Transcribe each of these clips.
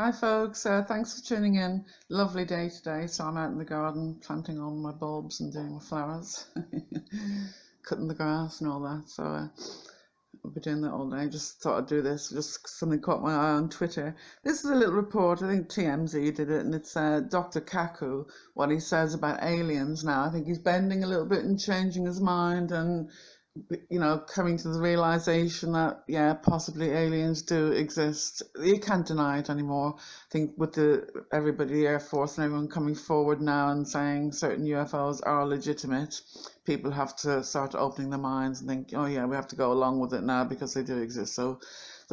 Hi folks, thanks for tuning in. Lovely day today, so I'm out in the garden planting all my bulbs and doing my flowers, cutting the grass and all that. So I'll be doing that all day. Just thought I'd do this. Just something caught my eye on Twitter. This is a little report. I think TMZ did it, and it's Dr. Kaku. What he says about aliens now. I think he's bending a little bit and changing his mind and coming to the realization that, yeah, possibly aliens do exist. You can't deny it anymore. I think with everybody, the Air Force and everyone coming forward now and saying certain UFOs are legitimate, people have to start opening their minds and think, oh yeah, we have to go along with it now because they do exist. So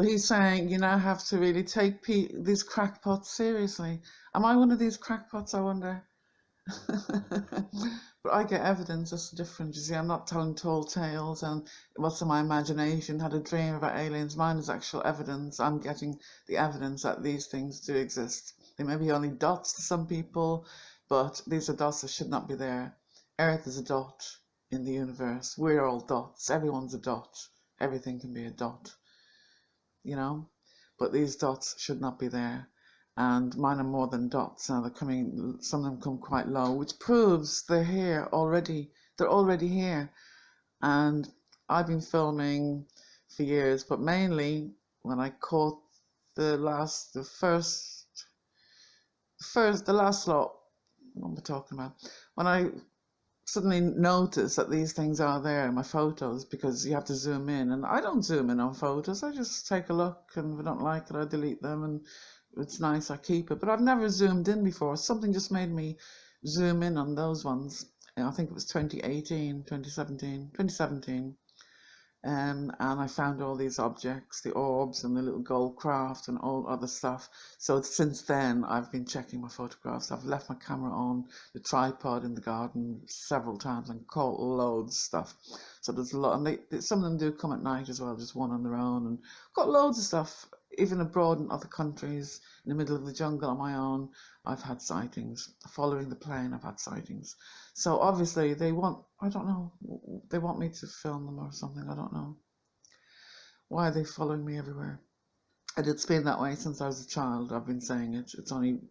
he's saying you now have to really take these crackpots seriously. Am I one of these crackpots, I wonder? But I get evidence. That's different. You see, I'm not telling tall tales and what's in my imagination, had a dream about aliens. Mine is actual evidence. I'm getting the evidence that these things do exist. They may be only dots to some people, but these are dots that should not be there. Earth is a dot in the universe. We're all dots. Everyone's a dot. Everything can be a dot, but these dots should not be there. And mine are more than dots now. They're coming, some of them come quite low, which proves they're here already. They're already here. And I've been filming for years, but mainly when I caught the last lot, what am I talking about? When I suddenly notice that these things are there in my photos, because you have to zoom in, and I don't zoom in on photos. I just take a look, and if I don't like it, I delete them, and it's nice, I keep it. But I've never zoomed in before. Something just made me zoom in on those ones. I think it was 2018, 2017, 2017. And I found all these objects, the orbs and the little gold craft and all other stuff. So since then, I've been checking my photographs. I've left my camera on the tripod in the garden several times and caught loads of stuff. So there's a lot, and some of them do come at night as well, just one on their own, and got loads of stuff. Even abroad in other countries, in the middle of the jungle on my own, I've had sightings. Following the plane, I've had sightings. So obviously they want, I don't know, they want me to film them or something, I don't know. Why are they following me everywhere? And it's been that way since I was a child. I've been saying it. It's only,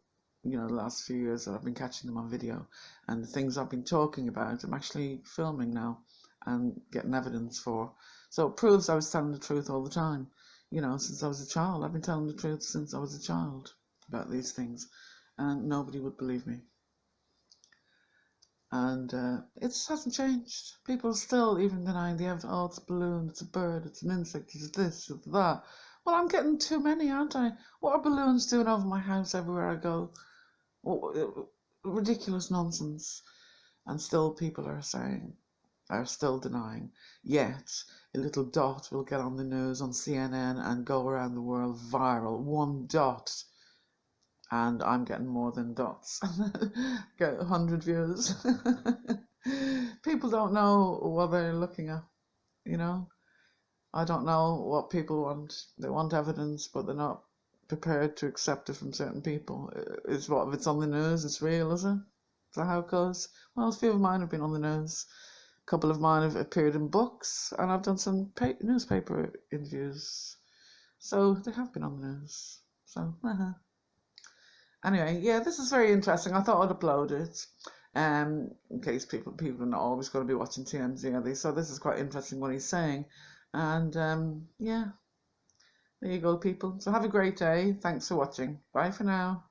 the last few years that I've been catching them on video. And the things I've been talking about, I'm actually filming now and getting evidence for. So it proves I was telling the truth all the time. Since I was a child. I've been telling the truth since I was a child about these things, and nobody would believe me. And it hasn't changed. People are still even denying the evidence. Oh, it's a balloon, it's a bird, it's an insect, it's this, it's that. Well, I'm getting too many, aren't I? What are balloons doing over my house everywhere I go? Ridiculous nonsense. And still people are still denying. Yet a little dot will get on the news on CNN and go around the world viral. One dot, and I'm getting more than dots. Get 100 views. People don't know what they're looking at, I don't know what people want. They want evidence, but they're not prepared to accept it from certain people. If it's on the news, it's real, is it? Is that how it goes? Well, a few of mine have been on the news. A couple of mine have appeared in books, and I've done some newspaper interviews. So they have been on the news. So, Anyway, yeah, this is very interesting. I thought I'd upload it, in case people are not always going to be watching TMZ, are they? So this is quite interesting what he's saying. And, yeah, there you go, people. So have a great day. Thanks for watching. Bye for now.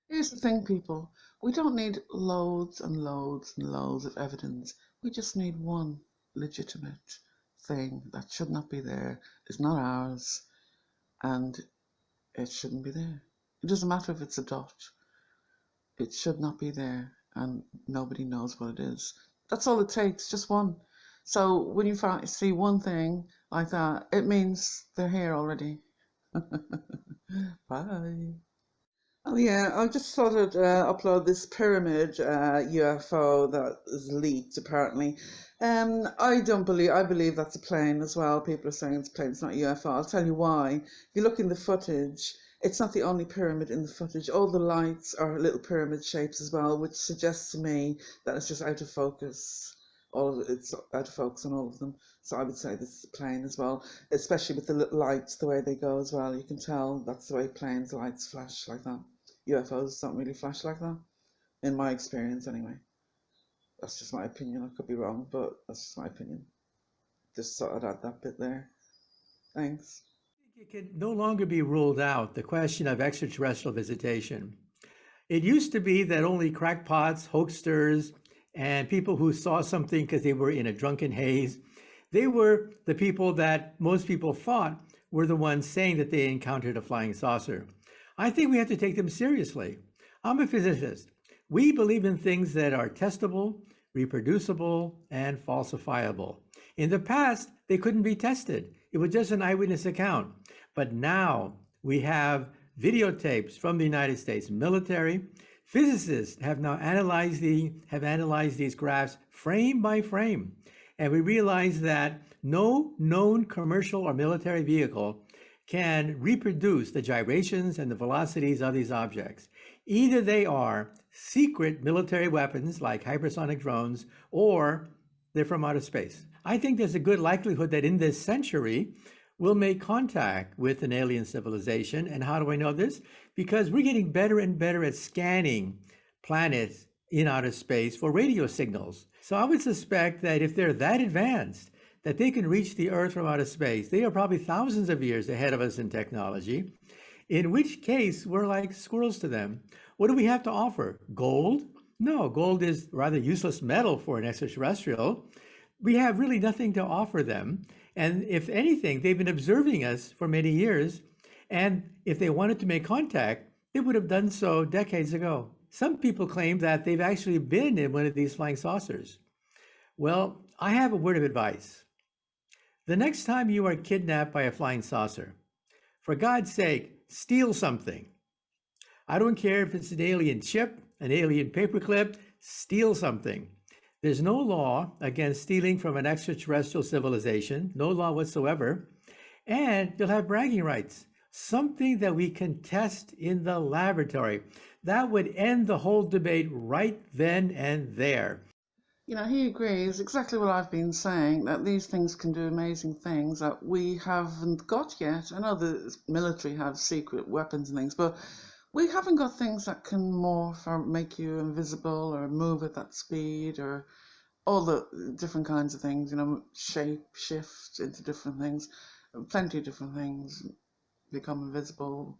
Here's the thing, people. We don't need loads and loads and loads of evidence. We just need one legitimate thing that should not be there. It's not ours, and it shouldn't be there. It doesn't matter if it's a dot. It should not be there, and nobody knows what it is. That's all it takes, just one. So when you see one thing like that, it means they're here already. Bye. Oh yeah, I just thought I'd upload this pyramid UFO that is leaked apparently. I believe that's a plane as well. People are saying it's a plane, it's not a UFO. I'll tell you why. If you look in the footage, it's not the only pyramid in the footage. All the lights are little pyramid shapes as well, which suggests to me that it's just out of focus. all of it's out of focus on all of them. So I would say this is a plane as well, especially with the little lights, the way they go as well. You can tell that's the way planes' lights flash like that. UFOs don't really flash like that, in my experience anyway. That's just my opinion. I could be wrong, but that's just my opinion. Just thought I'd add that bit there. Thanks. It can no longer be ruled out, the question of extraterrestrial visitation. It used to be that only crackpots, hoaxsters, and people who saw something because they were in a drunken haze, they were the people that most people thought were the ones saying that they encountered a flying saucer. I think we have to take them seriously. I'm a physicist. We believe in things that are testable, reproducible, and falsifiable. In the past, they couldn't be tested. It was just an eyewitness account. But now we have videotapes from the United States military. Physicists have now analyzed these graphs frame by frame, and we realize that no known commercial or military vehicle can reproduce the gyrations and the velocities of these objects. Either they are secret military weapons like hypersonic drones, or they're from outer space. I think there's a good likelihood that in this century, we'll make contact with an alien civilization. And how do I know this? Because we're getting better and better at scanning planets in outer space for radio signals. So I would suspect that if they're that advanced, that they can reach the Earth from outer space, they are probably thousands of years ahead of us in technology, in which case we're like squirrels to them. What do we have to offer? Gold? No, gold is rather useless metal for an extraterrestrial. We have really nothing to offer them. And if anything, they've been observing us for many years. And if they wanted to make contact, they would have done so decades ago. Some people claim that they've actually been in one of these flying saucers. Well, I have a word of advice. The next time you are kidnapped by a flying saucer, for God's sake, steal something. I don't care if it's an alien chip, an alien paperclip, steal something. There's no law against stealing from an extraterrestrial civilization, no law whatsoever, and you'll have bragging rights, something that we can test in the laboratory. That would end the whole debate right then and there. You know, he agrees exactly what I've been saying, that these things can do amazing things that we haven't got yet. I know the military have secret weapons and things, but we haven't got things that can morph or make you invisible or move at that speed or all the different kinds of things, you know, shape shift into different things, plenty of different things, become invisible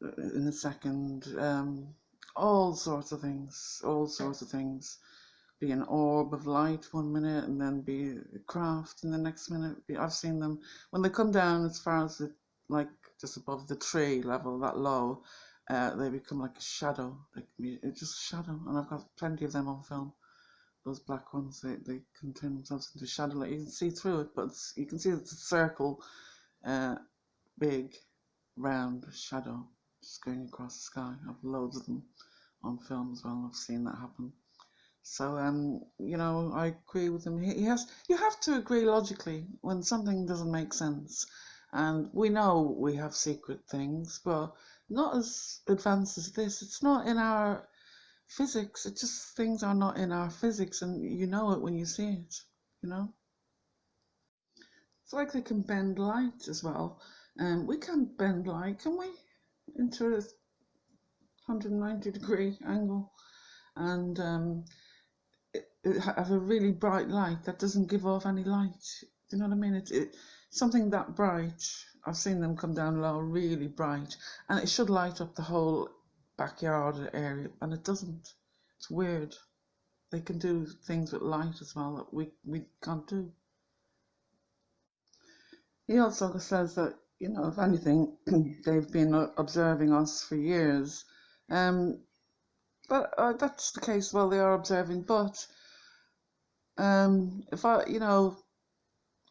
in a second, all sorts of things. Be an orb of light one minute and then be a craft in the next minute. I've seen them when they come down as far as like just above the tree level, that low, they become like a shadow. It's just a shadow, and I've got plenty of them on film. Those black ones, they can turn themselves into shadow. Like you can see through it, but you can see it's a circle, big, round shadow just going across the sky. I've loads of them on film as well. I've seen that happen. So, you know, I agree with him. You have to agree logically when something doesn't make sense. And we know we have secret things, but not as advanced as this. It's not in our physics. It just, things are not in our physics, and you know it when you see it, you know? It's like they can bend light as well. We can't bend light, can we? Into a 190-degree angle. And have a really bright light that doesn't give off any light. Do you know what I mean? It's something that bright. I've seen them come down low, really bright, and it should light up the whole backyard area, and it doesn't. It's weird. They can do things with light as well that we can't do. He also says that, you know, if anything, they've been observing us for years. But that's the case. Well, they are observing, but if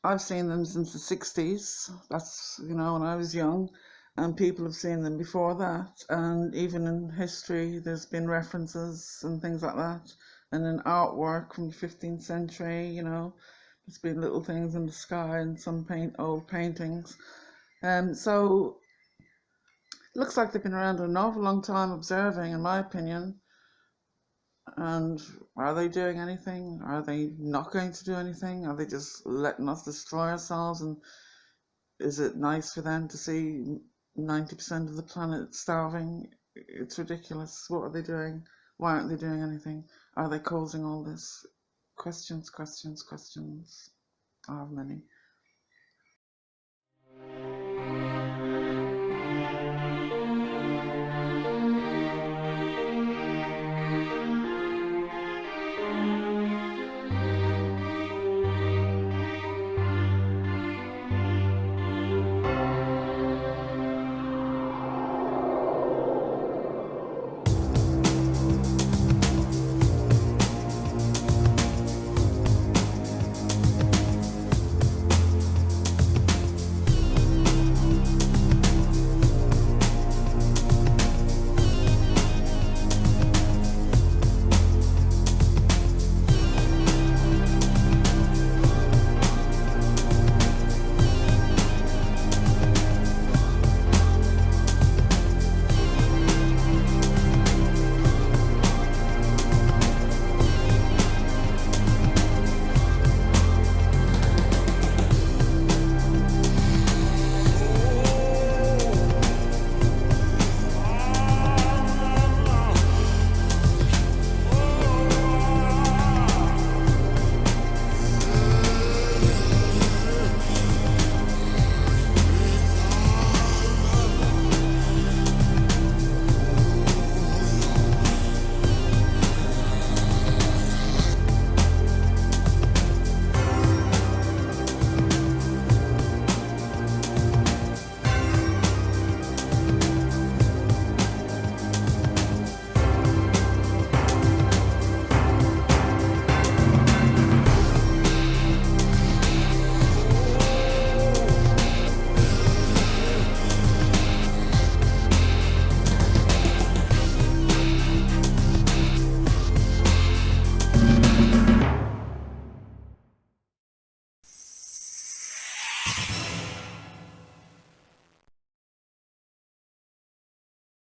I've seen them since the 60s. That's, you know, when I was young, and people have seen them before that. And even in history, there's been references and things like that. And in artwork from the 15th century, you know, there's been little things in the sky and some old paintings. So it looks like they've been around an awful long time observing, in my opinion. And Are they doing anything? Are they not going to do anything? Are they just letting us destroy ourselves? And is it nice for them to see 90% of the planet starving? It's ridiculous. What are they doing? Why aren't they doing anything? Are they causing all this? Questions, questions, questions. I have many.